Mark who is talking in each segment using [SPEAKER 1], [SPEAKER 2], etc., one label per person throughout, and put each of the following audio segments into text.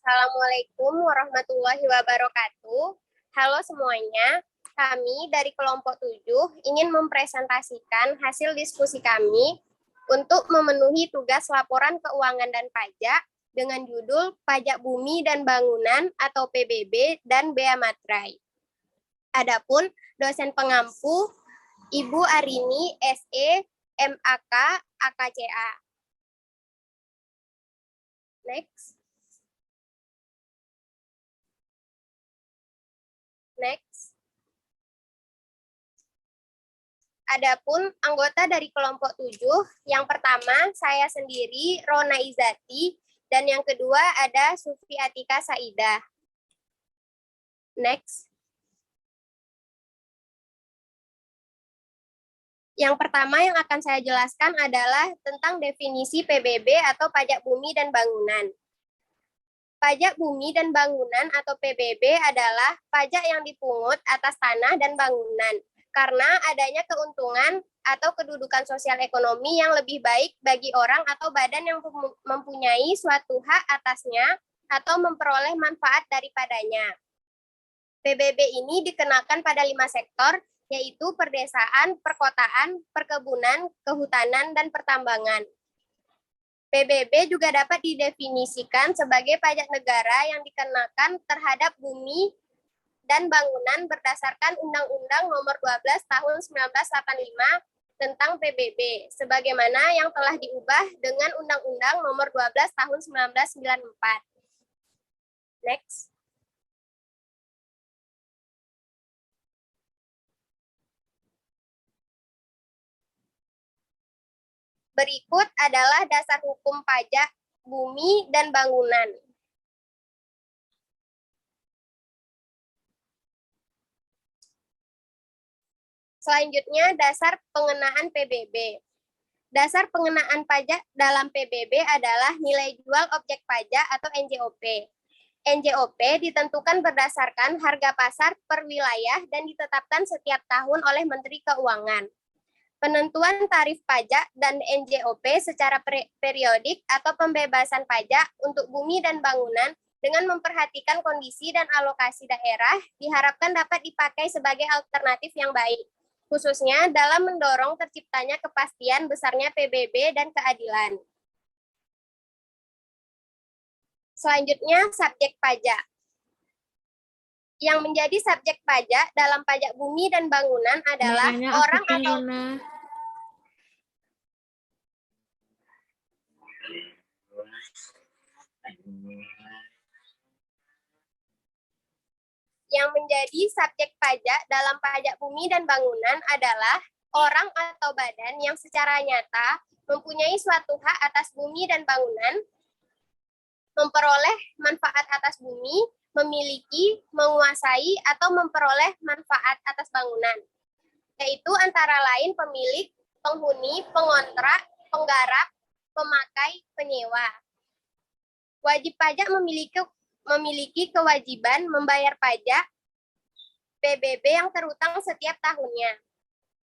[SPEAKER 1] Assalamualaikum warahmatullahi wabarakatuh. Halo semuanya, kami dari kelompok 7 ingin mempresentasikan hasil diskusi kami untuk memenuhi tugas laporan keuangan dan pajak dengan judul Pajak Bumi dan Bangunan atau PBB dan Bea Materai. Adapun dosen pengampu Ibu Arini SE MAK AKCA. Next. Adapun anggota dari kelompok 7, yang pertama saya sendiri, Rona Izati, dan yang kedua ada Sufi Atika Saidah. Next. Yang pertama yang akan saya jelaskan adalah tentang definisi PBB atau Pajak Bumi dan Bangunan. Pajak Bumi dan Bangunan atau PBB adalah pajak yang dipungut atas tanah dan bangunan karena adanya keuntungan atau kedudukan sosial ekonomi yang lebih baik bagi orang atau badan yang mempunyai suatu hak atasnya atau memperoleh manfaat daripadanya. PBB ini dikenakan pada 5 sektor, yaitu perdesaan, perkotaan, perkebunan, kehutanan, dan pertambangan. PBB juga dapat didefinisikan sebagai pajak negara yang dikenakan terhadap bumi dan bangunan berdasarkan Undang-Undang Nomor 12 Tahun 1985 tentang PBB, sebagaimana yang telah diubah dengan Undang-Undang Nomor 12 Tahun 1994. Next. Berikut adalah dasar hukum pajak bumi dan bangunan. Selanjutnya, dasar pengenaan PBB. Dasar pengenaan pajak dalam PBB adalah nilai jual objek pajak atau NJOP. NJOP ditentukan berdasarkan harga pasar per wilayah dan ditetapkan setiap tahun oleh Menteri Keuangan. Penentuan tarif pajak dan NJOP secara periodik atau pembebasan pajak untuk bumi dan bangunan dengan memperhatikan kondisi dan alokasi daerah diharapkan dapat dipakai sebagai alternatif yang baik, khususnya dalam mendorong terciptanya kepastian besarnya PBB dan keadilan. Selanjutnya, subjek pajak. Yang menjadi subjek pajak dalam pajak bumi dan bangunan adalah orang atau yang menjadi subjek pajak dalam pajak bumi dan bangunan adalah orang atau badan yang secara nyata mempunyai suatu hak atas bumi dan bangunan, memperoleh manfaat atas bumi, memiliki, menguasai, atau memperoleh manfaat atas bangunan, yaitu antara lain pemilik, penghuni, pengontrak, penggarap, pemakai, penyewa. Wajib pajak memiliki kewajiban membayar pajak PBB yang terutang setiap tahunnya.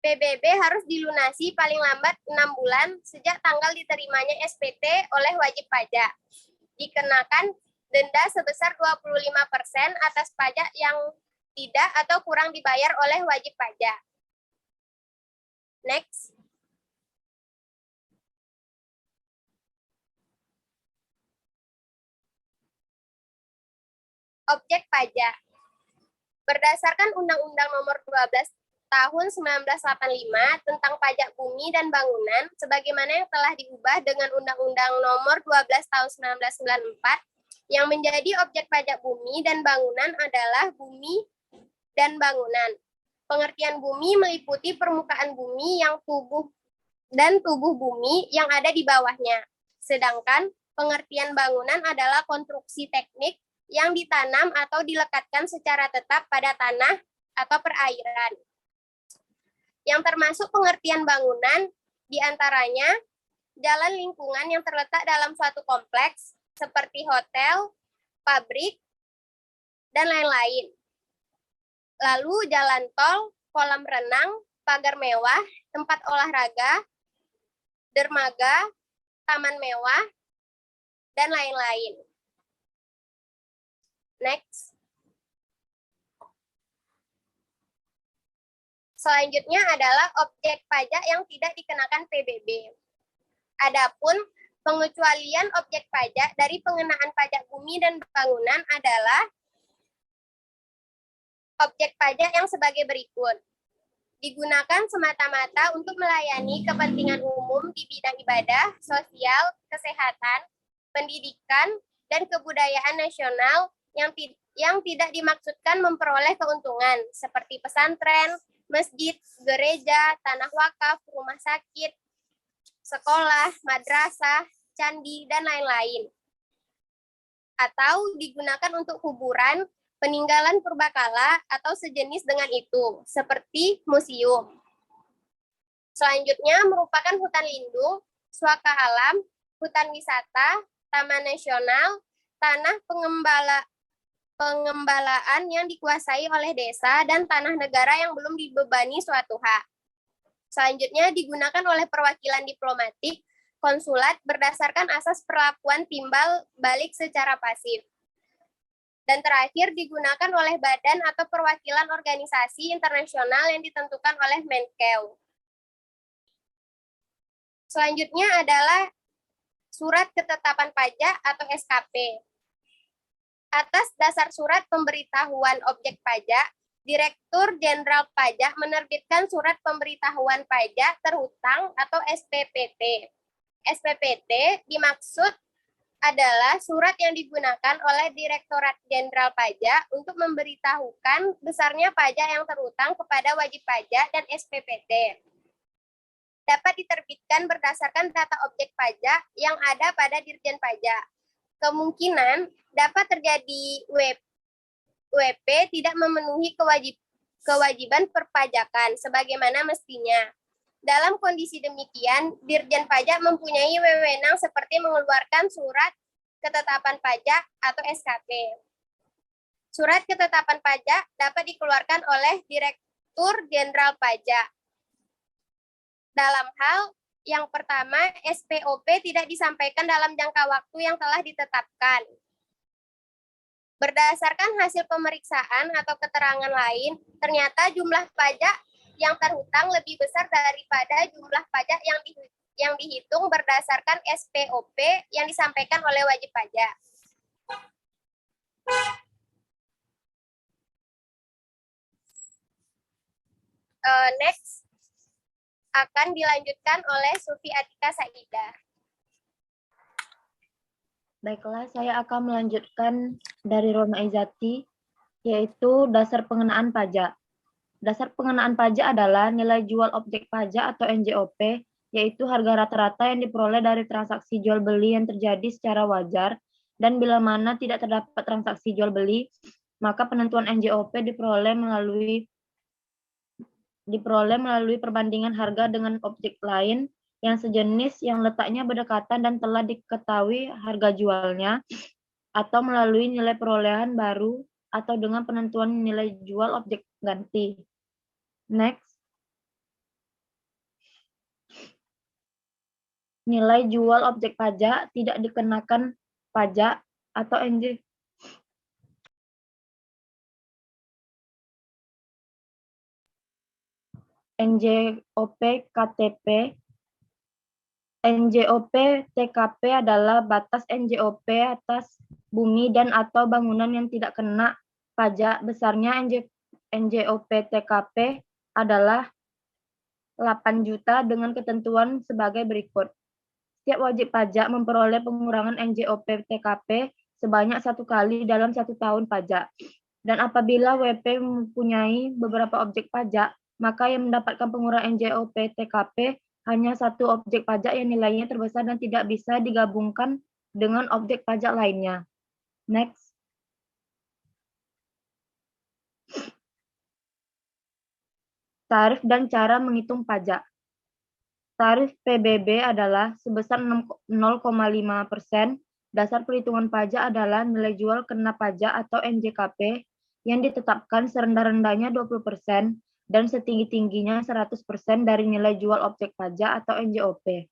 [SPEAKER 1] PBB harus dilunasi paling lambat 6 bulan sejak tanggal diterimanya SPT oleh wajib pajak. Dikenakan denda sebesar 25% atas pajak yang tidak atau kurang dibayar oleh wajib pajak. Next. Objek pajak. Berdasarkan Undang-Undang Nomor 12 Tahun 1985 tentang pajak bumi dan bangunan, sebagaimana yang telah diubah dengan Undang-Undang Nomor 12 Tahun 1994, yang menjadi objek pajak bumi dan bangunan adalah bumi dan bangunan. Pengertian bumi meliputi permukaan bumi yang tubuh bumi yang ada di bawahnya. Sedangkan pengertian bangunan adalah konstruksi teknik yang ditanam atau dilekatkan secara tetap pada tanah atau perairan. Yang termasuk pengertian bangunan diantaranya jalan lingkungan yang terletak dalam suatu kompleks seperti hotel, pabrik, dan lain-lain. Lalu jalan tol, kolam renang, pagar mewah, tempat olahraga, dermaga, taman mewah, dan lain-lain. Next. Selanjutnya adalah objek pajak yang tidak dikenakan PBB. Adapun pengecualian objek pajak dari pengenaan pajak bumi dan bangunan adalah objek pajak yang sebagai berikut. Digunakan semata-mata untuk melayani kepentingan umum di bidang ibadah, sosial, kesehatan, pendidikan, dan kebudayaan nasional yang tidak dimaksudkan memperoleh keuntungan, seperti pesantren, masjid, gereja, tanah wakaf, rumah sakit, sekolah, madrasah, candi, dan lain-lain. Atau digunakan untuk kuburan, peninggalan purbakala, atau sejenis dengan itu, seperti museum. Selanjutnya merupakan hutan lindung, suaka alam, hutan wisata, taman nasional, tanah pengembalaan yang dikuasai oleh desa, dan tanah negara yang belum dibebani suatu hak. Selanjutnya digunakan oleh perwakilan diplomatik, konsulat berdasarkan asas perlakuan timbal balik secara pasif. Dan terakhir digunakan oleh badan atau perwakilan organisasi internasional yang ditentukan oleh Menkeu. Selanjutnya adalah surat ketetapan pajak atau SKP. Atas dasar surat pemberitahuan objek pajak, Direktur Jenderal Pajak menerbitkan surat pemberitahuan pajak terhutang atau SPPT. SPPT dimaksud adalah surat yang digunakan oleh Direktorat Jenderal Pajak untuk memberitahukan besarnya pajak yang terhutang kepada wajib pajak dan SPPT. Dapat diterbitkan berdasarkan data objek pajak yang ada pada Dirjen Pajak. Kemungkinan dapat terjadi WP tidak memenuhi kewajiban perpajakan sebagaimana mestinya. Dalam kondisi demikian, Dirjen Pajak mempunyai wewenang seperti mengeluarkan surat ketetapan pajak atau SKP. Surat ketetapan pajak dapat dikeluarkan oleh Direktur Jenderal Pajak. Dalam hal yang pertama, SPOP tidak disampaikan dalam jangka waktu yang telah ditetapkan. Berdasarkan hasil pemeriksaan atau keterangan lain, ternyata jumlah pajak yang terhutang lebih besar daripada jumlah pajak yang dihitung berdasarkan SPOP yang disampaikan oleh wajib pajak. Next akan dilanjutkan oleh Sufi Atika Saidah.
[SPEAKER 2] Baiklah, saya akan melanjutkan dari Rona Izati, yaitu dasar pengenaan pajak. Dasar pengenaan pajak adalah nilai jual objek pajak atau NJOP, yaitu harga rata-rata yang diperoleh dari transaksi jual beli yang terjadi secara wajar, dan bila mana tidak terdapat transaksi jual beli, maka penentuan NJOP diperoleh melalui perbandingan harga dengan objek lain yang sejenis yang letaknya berdekatan dan telah diketahui harga jualnya, atau melalui nilai perolehan baru atau dengan penentuan nilai jual objek ganti. Next. Nilai jual objek pajak tidak dikenakan pajak atau NJOP KTP. NJOP TKP adalah batas NJOP atas bumi dan atau bangunan yang tidak kena pajak. Besarnya NJOP TKP adalah 8 juta dengan ketentuan sebagai berikut. Setiap wajib pajak memperoleh pengurangan NJOP TKP sebanyak 1 kali dalam 1 tahun pajak. Dan apabila WP mempunyai beberapa objek pajak, maka yang mendapatkan pengurangan NJOP TKP hanya 1 objek pajak yang nilainya terbesar dan tidak bisa digabungkan dengan objek pajak lainnya. Next. Tarif dan cara menghitung pajak. Tarif PBB adalah sebesar 0,5%. Dasar perhitungan pajak adalah nilai jual kena pajak atau NJKP yang ditetapkan serendah-rendahnya 20% dan setinggi-tingginya 100% dari nilai jual objek pajak atau NJOP.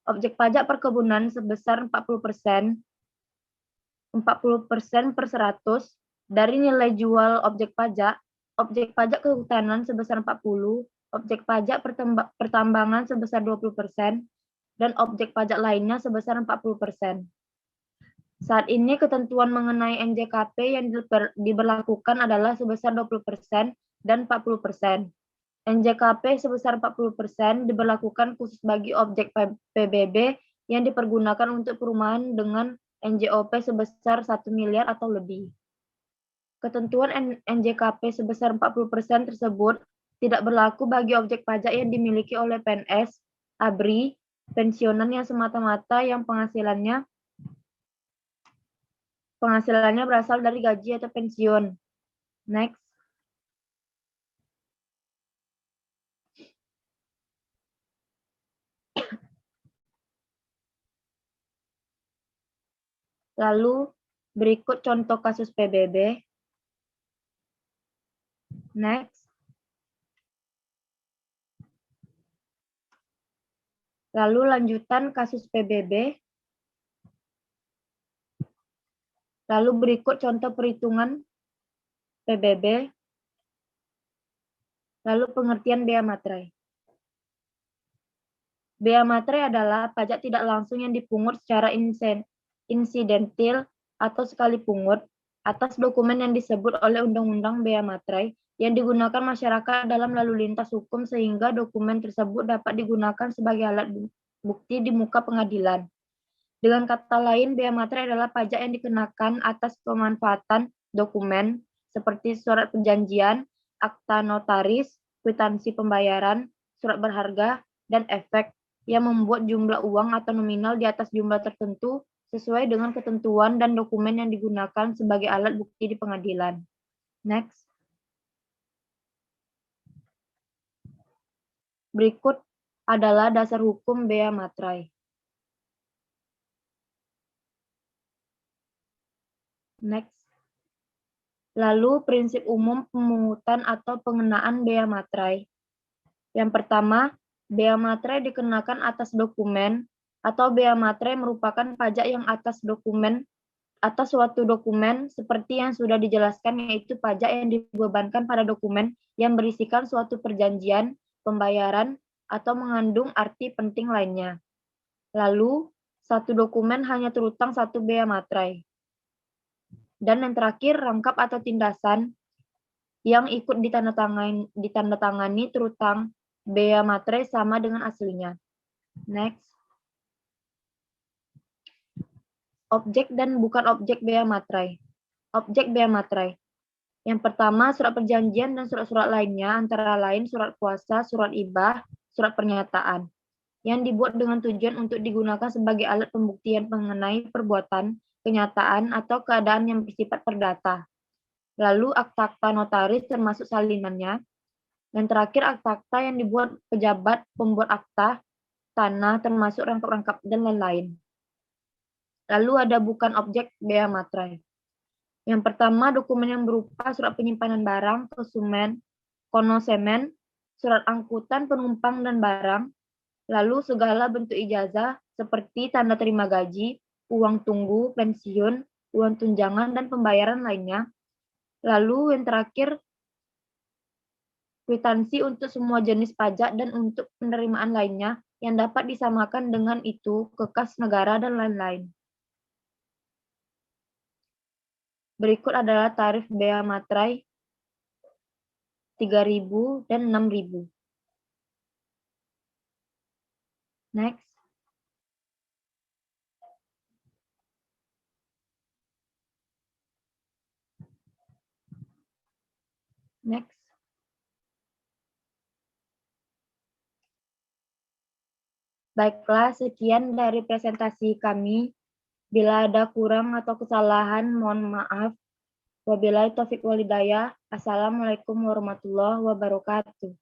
[SPEAKER 2] Objek pajak perkebunan sebesar 40%, 40% per 100 dari nilai jual objek pajak kehutanan sebesar 40, objek pajak pertambangan sebesar 20%, dan objek pajak lainnya sebesar 40%. Saat ini ketentuan mengenai NJKP yang diberlakukan adalah sebesar 20% dan 40%. NJKP sebesar 40% diberlakukan khusus bagi objek PBB yang dipergunakan untuk perumahan dengan NJOP sebesar 1 miliar atau lebih. Ketentuan NJKP sebesar 40% tersebut tidak berlaku bagi objek pajak yang dimiliki oleh PNS, ABRI, pensiunan yang semata-mata yang penghasilannya berasal dari gaji atau pensiun. Next. Lalu berikut contoh kasus PBB. Next. Lalu lanjutan kasus PBB. Lalu berikut contoh perhitungan PBB. Lalu pengertian bea materai. Bea materai adalah pajak tidak langsung yang dipungut secara insidentil atau sekali pungut atas dokumen yang disebut oleh Undang-Undang Bea Materai yang digunakan masyarakat dalam lalu lintas hukum sehingga dokumen tersebut dapat digunakan sebagai alat bukti di muka pengadilan. Dengan kata lain, bea materai adalah pajak yang dikenakan atas pemanfaatan dokumen seperti surat perjanjian, akta notaris, kwitansi pembayaran, surat berharga, dan efek yang membuat jumlah uang atau nominal di atas jumlah tertentu sesuai dengan ketentuan dan dokumen yang digunakan sebagai alat bukti di pengadilan. Next. Berikut adalah dasar hukum bea materai. Next. Lalu prinsip umum pemungutan atau pengenaan bea materai. Yang pertama, bea materai dikenakan atas dokumen atau bea materai merupakan pajak yang atas suatu dokumen seperti yang sudah dijelaskan, yaitu pajak yang dibebankan pada dokumen yang berisikan suatu perjanjian, pembayaran, atau mengandung arti penting lainnya. Lalu, satu dokumen hanya terutang satu bea materai. Dan yang terakhir, rangkap atau tindasan yang ikut ditandatangani terutang bea materai sama dengan aslinya. Next. Objek dan bukan objek bea materai. Objek bea materai. Yang pertama, surat perjanjian dan surat-surat lainnya, antara lain surat kuasa, surat ibah, surat pernyataan, yang dibuat dengan tujuan untuk digunakan sebagai alat pembuktian mengenai perbuatan, kenyataan, atau keadaan yang bersifat perdata. Lalu akta-akta notaris termasuk salinannya. Dan terakhir akta-akta yang dibuat pejabat pembuat akta, tanah, termasuk rangkap-rangkap, dan lain-lain. Lalu ada bukan objek bea materai. Yang pertama, dokumen yang berupa surat penyimpanan barang, konosemen, surat angkutan penumpang dan barang, lalu segala bentuk ijazah seperti tanda terima gaji, uang tunggu, pensiun, uang tunjangan, dan pembayaran lainnya. Lalu yang terakhir, kwitansi untuk semua jenis pajak dan untuk penerimaan lainnya yang dapat disamakan dengan itu ke kas negara dan lain-lain. Berikut adalah tarif bea materai 3.000 dan 6.000. Next. Next. Baiklah, sekian dari presentasi kami. Bila ada kurang atau kesalahan, mohon maaf. Wabillahi taufiq walhidayah. Assalamualaikum warahmatullahi wabarakatuh.